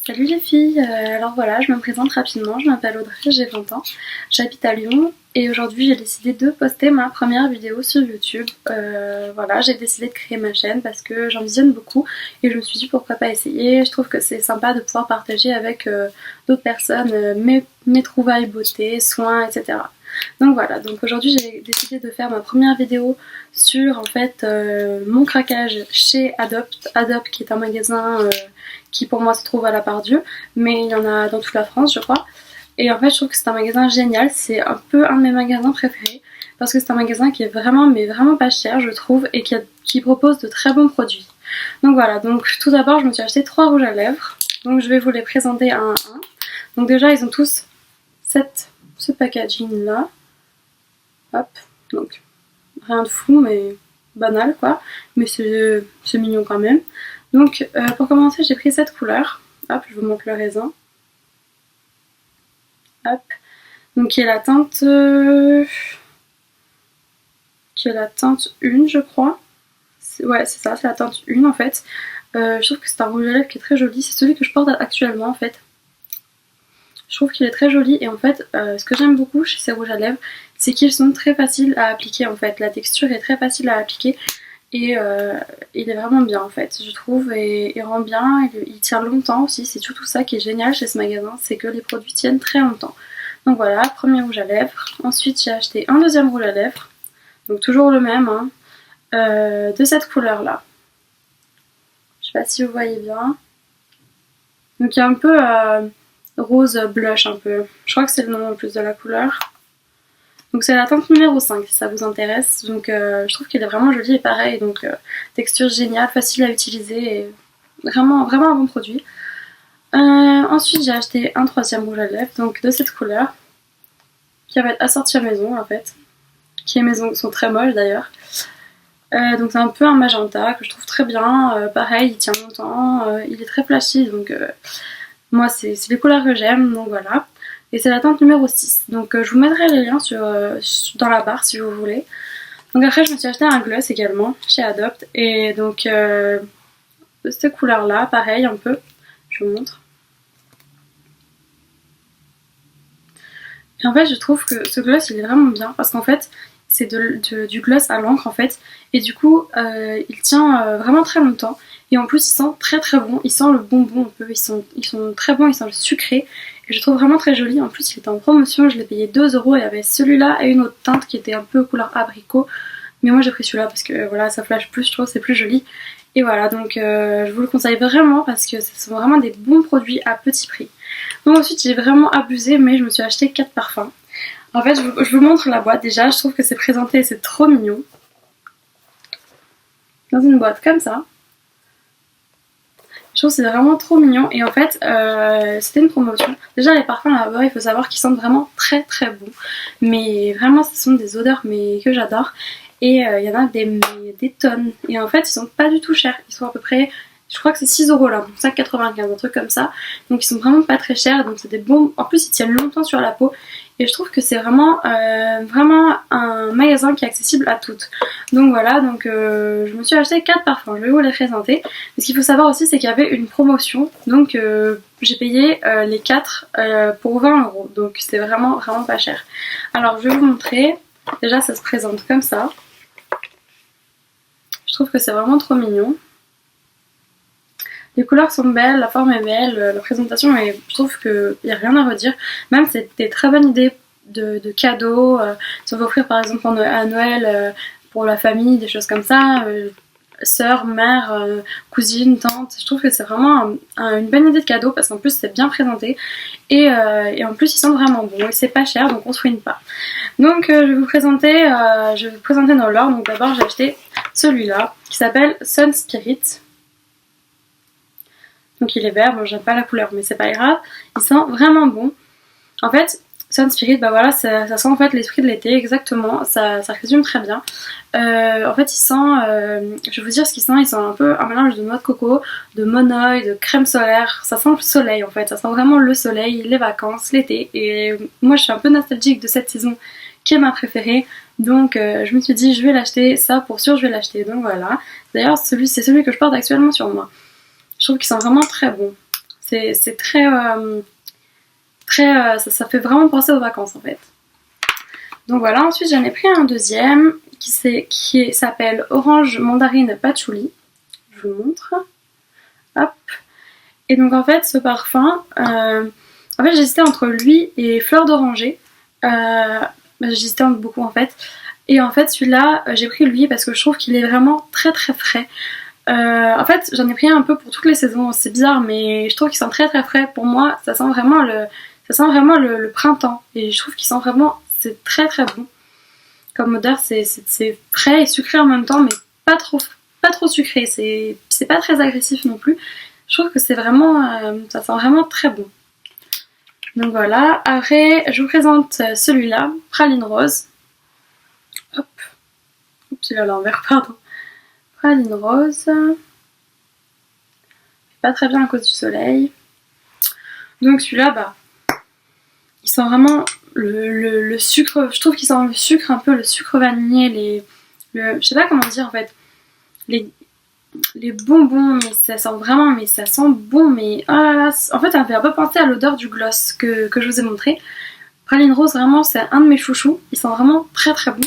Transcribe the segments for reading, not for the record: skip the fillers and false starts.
Salut les filles, alors voilà, je me présente rapidement, je m'appelle Audrey, j'ai 20 ans, j'habite à Lyon et aujourd'hui j'ai décidé de poster ma première vidéo sur YouTube. Voilà, j'ai décidé de créer ma chaîne parce que j'en visionne beaucoup et je me suis dit pourquoi pas essayer. Je trouve que c'est sympa de pouvoir partager avec d'autres personnes mes trouvailles beauté, soins, etc. Donc voilà, donc aujourd'hui j'ai décidé de faire ma première vidéo sur en fait mon craquage chez Adopt. Adopt qui est un magasin qui pour moi se trouve à La Part-Dieu, mais il y en a dans toute la France je crois. Et en fait je trouve que c'est un magasin génial, c'est un peu un de mes magasins préférés parce que c'est un magasin qui est vraiment mais vraiment pas cher je trouve et qui propose de très bons produits. Donc voilà, donc tout d'abord je me suis acheté 3 rouges à lèvres, donc je vais vous les présenter un à un. Donc déjà ils ont tous ce packaging là, hop, donc rien de fou mais banal quoi, mais c'est mignon quand même. Donc pour commencer j'ai pris cette couleur, hop je vous montre le raisin, hop, donc qui est la teinte 1 je crois, ouais c'est ça, c'est la teinte 1 en fait. Je trouve que c'est un rouge à lèvres qui est très joli, c'est celui que je porte actuellement en fait. Je trouve qu'il est très joli et en fait ce que j'aime beaucoup chez ces rouges à lèvres c'est qu'ils sont très faciles à appliquer en fait, la texture est très facile à appliquer et il est vraiment bien en fait je trouve et il rend bien, il tient longtemps aussi, c'est surtout ça qui est génial chez ce magasin, c'est que les produits tiennent très longtemps. Donc voilà, premier rouge à lèvres, ensuite j'ai acheté un deuxième rouge à lèvres, donc toujours le même hein, de cette couleur là, je sais pas si vous voyez bien, donc il y a un peu rose blush un peu, je crois que c'est le nom en plus de la couleur. Donc c'est la teinte numéro 5 si ça vous intéresse, donc je trouve qu'il est vraiment joli et pareil, donc texture géniale, facile à utiliser, et vraiment, vraiment un bon produit. Ensuite j'ai acheté un troisième rouge à lèvres, donc de cette couleur, qui va être assorti à maison en fait, qui est maison, sont très moches d'ailleurs. Donc c'est un peu un magenta que je trouve très bien, pareil il tient longtemps, il est très flashy, donc moi c'est les couleurs que j'aime, donc voilà. Et c'est la teinte numéro 6. Donc je vous mettrai les liens dans la barre si vous voulez. Donc après je me suis acheté un gloss également chez Adopt. Et donc de cette couleur là, pareil un peu. Je vous montre. Et en fait je trouve que ce gloss il est vraiment bien parce qu'en fait c'est du gloss à l'encre en fait. Et du coup il tient vraiment très longtemps. Et en plus il sent très très bon, il sent le bonbon un peu, ils sont très bons, ils sentent le sucré. Et je trouve vraiment très joli, en plus il était en promotion, je l'ai payé 2 euros, il y avait celui-là et une autre teinte qui était un peu couleur abricot. Mais moi j'ai pris celui-là parce que voilà ça flash plus, je trouve c'est plus joli. Et voilà donc je vous le conseille vraiment parce que ce sont vraiment des bons produits à petit prix. Donc ensuite j'ai vraiment abusé mais je me suis acheté 4 parfums. En fait je vous montre la boîte déjà, je trouve que c'est présenté et c'est trop mignon. Dans une boîte comme ça. Je trouve que c'est vraiment trop mignon et en fait c'était une promotion. Déjà les parfums là-bas il faut savoir qu'ils sentent vraiment très très bon. Mais vraiment ce sont des odeurs mais que j'adore. Et il y en a des tonnes. Et en fait ils sont pas du tout chers. Ils sont à peu près, je crois que c'est 6 euros là, 5,95 un truc comme ça. Donc ils sont vraiment pas très chers. Donc c'est des bons. En plus ils tiennent longtemps sur la peau. Et je trouve que c'est vraiment, vraiment un magasin qui est accessible à toutes. Donc voilà, donc je me suis acheté 4 parfums, je vais vous les présenter. Ce qu'il faut savoir aussi c'est qu'il y avait une promotion, donc j'ai payé les 4 pour 20 euros, donc c'est vraiment vraiment pas cher. Alors je vais vous montrer, déjà ça se présente comme ça. Je trouve que c'est vraiment trop mignon. Les couleurs sont belles, la forme est belle, la présentation est, je trouve qu'il n'y a rien à redire. Même c'est des très bonnes idées de cadeaux, si on veut offrir par exemple à Noël pour la famille, des choses comme ça, sœur, mère, cousine, tante, je trouve que c'est vraiment une bonne idée de cadeau parce qu'en plus c'est bien présenté et en plus ils sont vraiment bons et c'est pas cher donc on se ruine pas. Donc je vais vous présenter dans l'ordre. Donc d'abord j'ai acheté celui-là qui s'appelle Sun Spirit. Donc il est vert, bon j'aime pas la couleur mais c'est pas grave, il sent vraiment bon. En fait, Sun Spirit, bah voilà, ça sent en fait l'esprit de l'été, exactement, ça résume très bien. En fait il sent, je vais vous dire ce qu'il sent, il sent un peu un mélange de noix de coco, de monoï, de crème solaire, ça sent le soleil en fait, ça sent vraiment le soleil, les vacances, l'été. Et moi je suis un peu nostalgique de cette saison qui est ma préférée. Donc je me suis dit je vais l'acheter, ça pour sûr je vais l'acheter, donc voilà. D'ailleurs c'est celui que je porte actuellement sur moi. Je trouve qu'il sent vraiment très bon. c'est très... ça fait vraiment penser aux vacances en fait. Donc voilà, ensuite j'en ai pris un deuxième qui s'appelle Orange Mandarine Patchouli. Je vous montre. Hop. Et donc en fait ce parfum, en fait j'hésitais entre lui et Fleur d'Oranger. J'hésitais entre beaucoup en fait. Et en fait celui-là j'ai pris lui parce que je trouve qu'il est vraiment très très frais. En fait j'en ai pris un peu pour toutes les saisons, c'est bizarre mais je trouve qu'il sent très très frais. Pour moi ça sent vraiment le printemps et je trouve qu'il sent vraiment, c'est très très bon. Comme odeur c'est frais et sucré en même temps mais pas trop sucré, c'est pas très agressif non plus. Je trouve que c'est vraiment, ça sent vraiment très bon. Donc voilà, après je vous présente celui-là, Praline Rose. Hop, oups, il est à l'envers, pardon. Praline Rose. Pas très bien à cause du soleil. Donc celui-là, bah, il sent vraiment le sucre, je trouve qu'il sent le sucre, un peu le sucre vanillé, je sais pas comment dire en fait, les bonbons, mais ça sent vraiment, mais ça sent bon, mais oh là là, en fait ça me fait un peu penser à l'odeur du gloss que je vous ai montré. Praline Rose, vraiment c'est un de mes chouchous, il sent vraiment très très bon.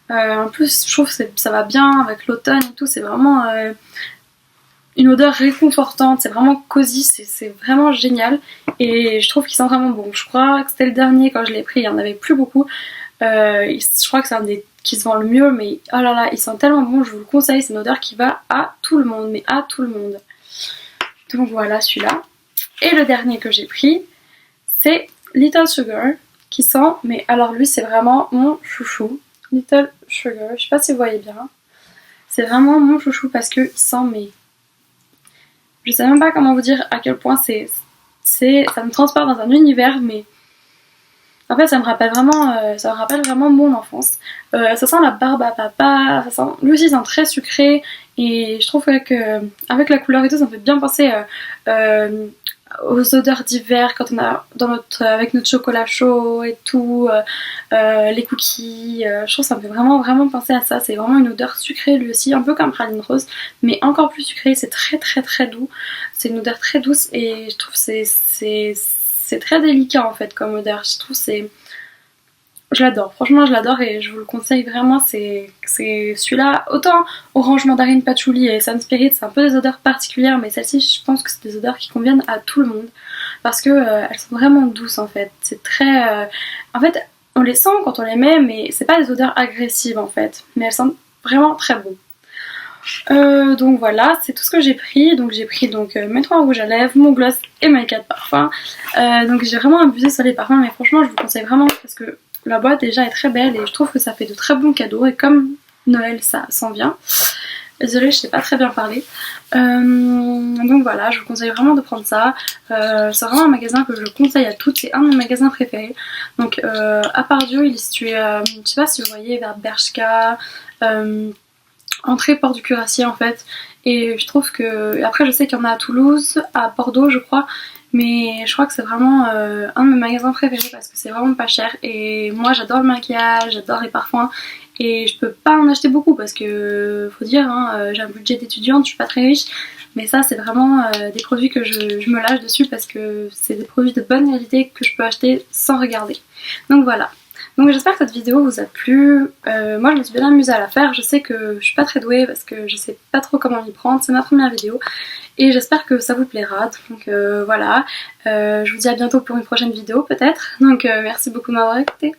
En plus je trouve que ça va bien avec l'automne et tout, c'est vraiment une odeur réconfortante, c'est vraiment cosy, c'est vraiment génial et je trouve qu'il sent vraiment bon. Je crois que c'était le dernier quand je l'ai pris, il n'y en avait plus beaucoup. Je crois que c'est un des qui se vend le mieux, mais oh là là, il sent tellement bon, je vous le conseille, c'est une odeur qui va à tout le monde, mais à tout le monde. Donc voilà celui-là. Et le dernier que j'ai pris, c'est Little Sugar, qui sent, mais alors lui c'est vraiment mon chouchou. Little Sugar, je sais pas si vous voyez bien. C'est vraiment mon chouchou parce que il sent, mais je sais même pas comment vous dire à quel point ça me transporte dans un univers, mais en fait ça me rappelle vraiment mon enfance. Ça sent la barbe à papa, lui aussi il sent très sucré et je trouve que avec la couleur et tout ça me fait bien penser aux odeurs d'hiver quand on a avec notre chocolat chaud et tout, les cookies, je trouve que ça me fait vraiment vraiment penser à ça. C'est vraiment une odeur sucrée lui aussi, un peu comme Praline Rose, mais encore plus sucrée, c'est très très très doux, c'est une odeur très douce et je trouve que c'est très délicat en fait comme odeur, je trouve je l'adore, franchement je l'adore et je vous le conseille vraiment, c'est celui-là, autant Orange Mandarine Patchouli et Sun Spirit c'est un peu des odeurs particulières mais celle-ci je pense que c'est des odeurs qui conviennent à tout le monde parce que elles sont vraiment douces en fait, c'est très... en fait on les sent quand on les met mais c'est pas des odeurs agressives en fait, mais elles sentent vraiment très bon. Donc voilà, c'est tout ce que j'ai pris. Donc j'ai pris mes 3 rouges à lèvres, mon gloss et mes 4 parfums. Donc j'ai vraiment abusé sur les parfums, mais franchement je vous conseille vraiment parce que la boîte déjà est très belle et je trouve que ça fait de très bons cadeaux. Et comme Noël ça s'en vient, désolée je sais pas très bien parler. Donc voilà, je vous conseille vraiment de prendre ça. C'est vraiment un magasin que je conseille à toutes, c'est un de mes magasins préférés. Donc à Pardieu, il est situé, je sais pas si vous voyez, vers Bershka. Entrée Port du Cuirassier en fait, et je trouve que, après je sais qu'il y en a à Toulouse, à Bordeaux je crois, mais je crois que c'est vraiment un de mes magasins préférés parce que c'est vraiment pas cher et moi j'adore le maquillage, j'adore les parfums et je peux pas en acheter beaucoup parce que faut dire j'ai un budget d'étudiante, je suis pas très riche, mais ça c'est vraiment des produits que je me lâche dessus parce que c'est des produits de bonne qualité que je peux acheter sans regarder. Donc voilà. Donc j'espère que cette vidéo vous a plu. Moi je me suis bien amusée à la faire, je sais que je suis pas très douée parce que je sais pas trop comment m'y prendre, c'est ma première vidéo et j'espère que ça vous plaira. Donc voilà, je vous dis à bientôt pour une prochaine vidéo peut-être, donc merci beaucoup de m'avoir écouté.